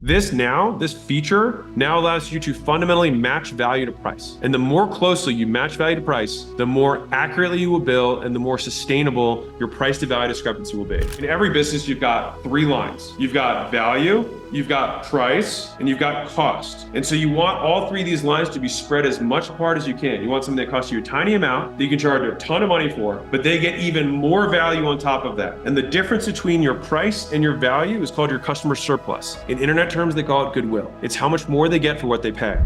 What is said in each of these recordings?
This feature now allows you to fundamentally match value to price. And the more closely you match value to price, the more accurately you will bill and the more sustainable your price to value discrepancy will be. In every business, you've got three lines. You've got value, you've got price, and you've got cost. And so you want all three of these lines to be spread as much apart as you can. You want something that costs you a tiny amount that you can charge a ton of money for, but they get even more value on top of that. And the difference between your price and your value is called your customer surplus. In internet terms, they call it goodwill. It's how much more they get for what they pay.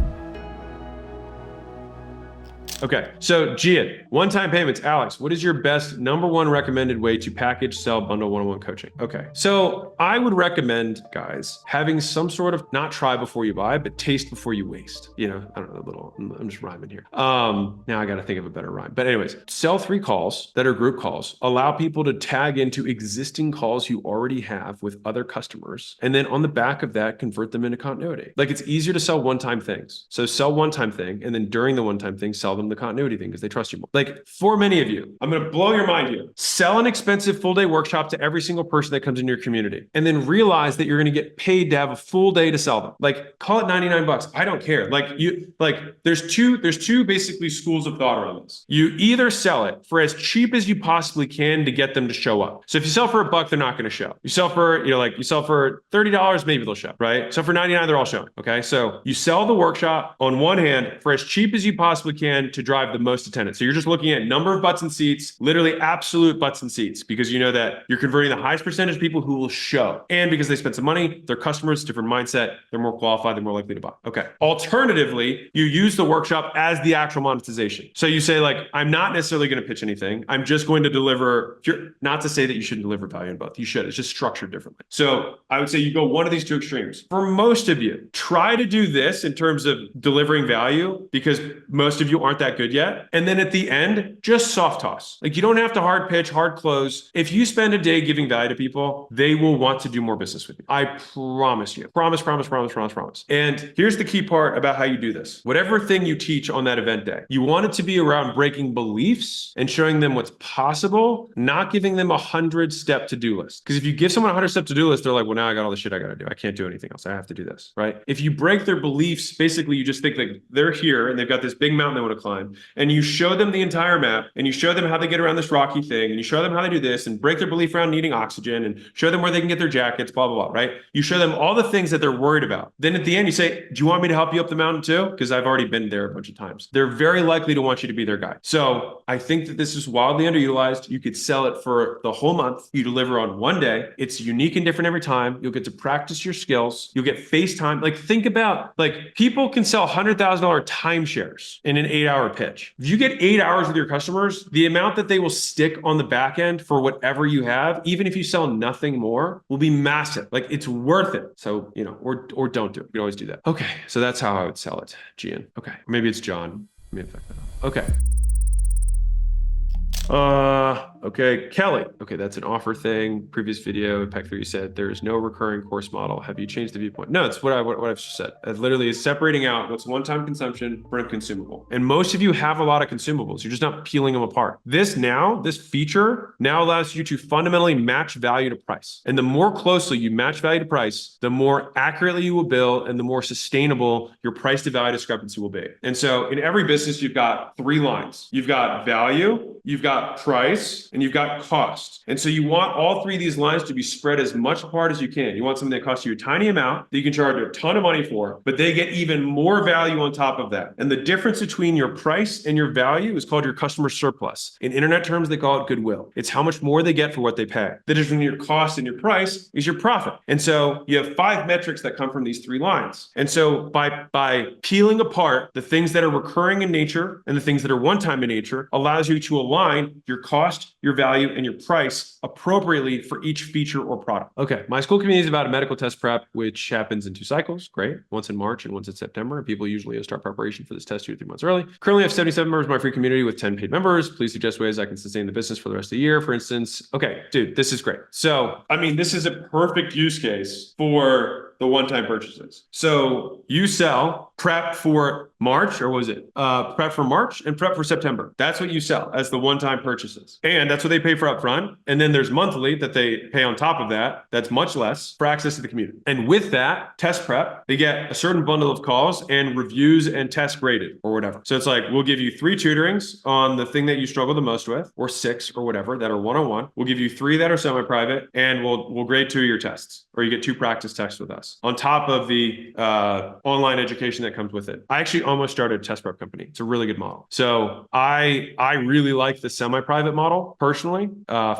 Okay, so Gian, one-time payments. Alex, what is your best #1 recommended way to package, sell, bundle one-on-one coaching? Okay, so I would recommend, guys, having some sort of, not try before you buy, but taste before you waste. You know, I don't know, I'm just rhyming here. Now I gotta think of a better rhyme. But anyways, sell 3 calls that are group calls. Allow people to tag into existing calls you already have with other customers. And then on the back of that, convert them into continuity. Like, it's easier to sell one-time things. So sell one-time thing, and then during the one-time thing, sell them the continuity thing because they trust you more. Like, for many of you, I'm going to blow your mind here. Sell an expensive full-day workshop to every single person that comes into your community, and then realize that you're going to get paid to have a full day to sell them. Like, call it 99 bucks. I don't care. There's two basically schools of thought around this. You either sell it for as cheap as you possibly can to get them to show up. So if you sell for $1, they're not going to show. You sell for, you sell for $30, maybe they'll show, right? So for 99, they're all showing. Okay. So you sell the workshop on one hand for as cheap as you possibly can to drive the most attendance. So you're just looking at number of butts and seats, literally absolute butts and seats, because you know that you're converting the highest percentage of people who will show. And because they spent some money, they're customers, different mindset, they're more qualified, they're more likely to buy. Okay. Alternatively, you use the workshop as the actual monetization. So you say, like, I'm not necessarily going to pitch anything. I'm just going to deliver, not to say that you shouldn't deliver value in both. You should. It's just structured differently. So I would say you go one of these two extremes. For most of you, try to do this in terms of delivering value, because most of you aren't that good yet. And then at the end, just soft toss. Like, you don't have to hard pitch, hard close. If you spend a day giving value to people, they will want to do more business with you. I promise you. Promise. And here's the key part about how you do this. Whatever thing you teach on that event day, you want it to be around breaking beliefs and showing them what's possible, not giving them a 100-step to-do list. Because if you give someone a 100-step to-do list, they're like, well, now I got all the shit I got to do. I can't do anything else. I have to do this, right? If you break their beliefs, basically you just think like they're here and they've got this big mountain they want to climb, and you show them the entire map, and you show them how they get around this rocky thing, and you show them how they do this, and break their belief around needing oxygen, and show them where they can get their jackets, blah, blah, blah, right? You show them all the things that they're worried about. Then at the end, you say, do you want me to help you up the mountain too? Because I've already been there a bunch of times. They're very likely to want you to be their guy. So I think that this is wildly underutilized. You could sell it for the whole month. You deliver on one day. It's unique and different every time. You'll get to practice your skills. You'll get FaceTime. Like, think about, like, people can sell $100,000 timeshares in an 8-hour pitch. If you get 8 hours with your customers, the amount that they will stick on the back end for whatever you have, even if you sell nothing more, will be massive. Like, it's worth it. So, or don't do it. You can always do that. Okay. So that's how I would sell it, Gian. Okay. Maybe it's John. Let me affect that. Okay. Okay, Kelly. Okay, that's an offer thing. Previous video, Pack 3 said there is no recurring course model. Have you changed the viewpoint? No, it's what I've just said. It literally is separating out what's one-time consumption from consumable. And most of you have a lot of consumables. You're just not peeling them apart. This feature now allows you to fundamentally match value to price. And the more closely you match value to price, the more accurately you will bill and the more sustainable your price to value discrepancy will be. And so in every business, you've got 3 lines. You've got value, you've got price, and you've got cost. And so you want all 3 of these lines to be spread as much apart as you can. You want something that costs you a tiny amount that you can charge a ton of money for, but they get even more value on top of that. And the difference between your price and your value is called your customer surplus. In internet terms, they call it goodwill. It's how much more they get for what they pay. The difference between your cost and your price is your profit. And so you have 5 metrics that come from these 3 lines. And so by peeling apart the things that are recurring in nature and the things that are one-time in nature allows you to align your cost, your value, and your price appropriately for each feature or product. Okay, my school community is about a medical test prep, which happens in 2 cycles. Great. Once in March and once in September. People usually start preparation for this test 2 to 3 months early. Currently, I have 77 members in my free community with 10 paid members. Please suggest ways I can sustain the business for the rest of the year. For instance, okay, dude, this is great. So, I mean, this is a perfect use case for the one-time purchases. So you sell prep for March, or was it prep for March and prep for September. That's what you sell as the one-time purchases. And that's what they pay for upfront. And then there's monthly that they pay on top of that. That's much less for access to the community. And with that test prep, they get a certain bundle of calls and reviews and tests graded or whatever. So it's like, we'll give you 3 tutorings on the thing that you struggle the most with, or 6 or whatever that are one-on-one. We'll give you 3 that are semi-private, and we'll grade 2 of your tests, or you get 2 practice tests with us on top of the online education that comes with it. I actually almost started a test prep company. It's a really good model. So I really like the semi-private model personally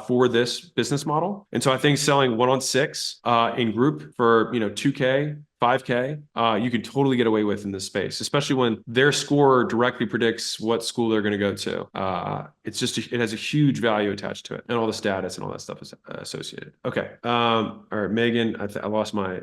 for this business model. And so I think selling 1-on-6 in group for, $2K, $5K, you can totally get away with in this space, especially when their score directly predicts what school they're going to go to. It's just, it has a huge value attached to it, and all the status and all that stuff is associated. Okay. All right, Megan, I lost my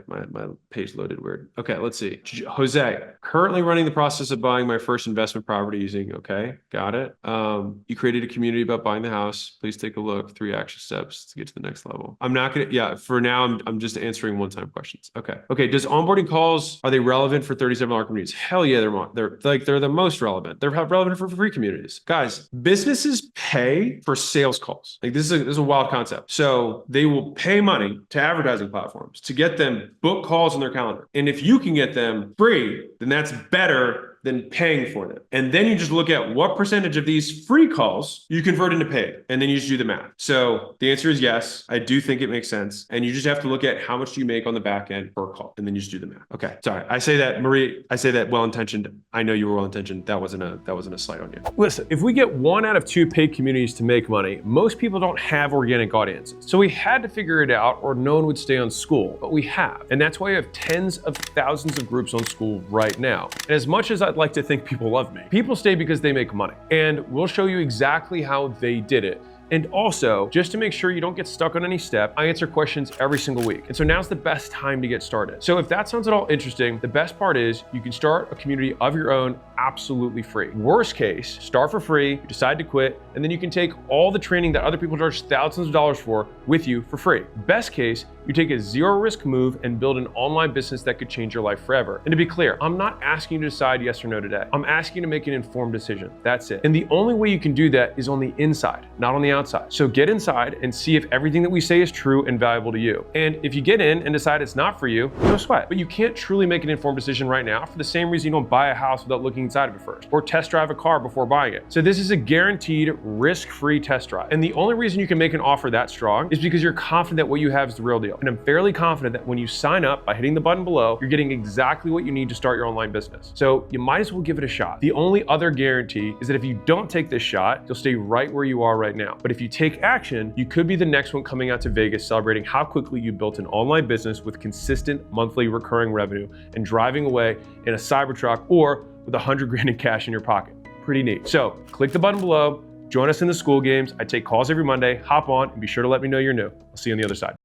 page loaded weird. Okay, let's see. Jose, currently running the process of buying my first investment property using, okay, got it. You created a community about buying the house. Please take a look. 3 action steps to get to the next level. I'm not going to, yeah, for now, I'm just answering one-time questions. Okay. Okay, does onboarding calls, are they relevant for $37 communities? Hell yeah, they're the most relevant. They're relevant for free communities. Guys, businesses pay for sales calls. Like this is a wild concept. So they will pay money to advertising platforms to get them book calls on their calendar. And if you can get them free, then that's better than paying for them. And then you just look at what percentage of these free calls you convert into paid, and then you just do the math. So the answer is yes, I do think it makes sense. And you just have to look at how much do you make on the back end per call, and then you just do the math. Okay, sorry, I say that, Marie, I say that well-intentioned. I know you were well-intentioned. That wasn't a slight on you. Listen, if we get 1 out of 2 paid communities to make money, most people don't have organic audiences. So we had to figure it out, or no one would stay on Skool, but we have. And that's why we have tens of thousands of groups on Skool right now. And as much as I'd like to think people love me, people stay because they make money. And we'll show you exactly how they did it. And also, just to make sure you don't get stuck on any step, I answer questions every single week. And so now's the best time to get started. So if that sounds at all interesting, the best part is you can start a community of your own absolutely free. Worst case, start for free, you decide to quit, and then you can take all the training that other people charge thousands of dollars for with you for free. Best case, you take a zero risk move and build an online business that could change your life forever. And to be clear, I'm not asking you to decide yes or no today. I'm asking you to make an informed decision. That's it. And the only way you can do that is on the inside, not on the outside. So get inside and see if everything that we say is true and valuable to you. And if you get in and decide it's not for you, no sweat. But you can't truly make an informed decision right now for the same reason you don't buy a house without looking inside of it first, or test drive a car before buying it. So this is a guaranteed risk-free test drive. And the only reason you can make an offer that strong is because you're confident that what you have is the real deal. And I'm fairly confident that when you sign up by hitting the button below, you're getting exactly what you need to start your online business. So you might as well give it a shot. The only other guarantee is that if you don't take this shot, you'll stay right where you are right now. But if you take action, you could be the next one coming out to Vegas celebrating how quickly you built an online business with consistent monthly recurring revenue and driving away in a Cybertruck or with 100 grand in cash in your pocket. Pretty neat. So click the button below, join us in the Skool games. I take calls every Monday, hop on and be sure to let me know you're new. I'll see you on the other side.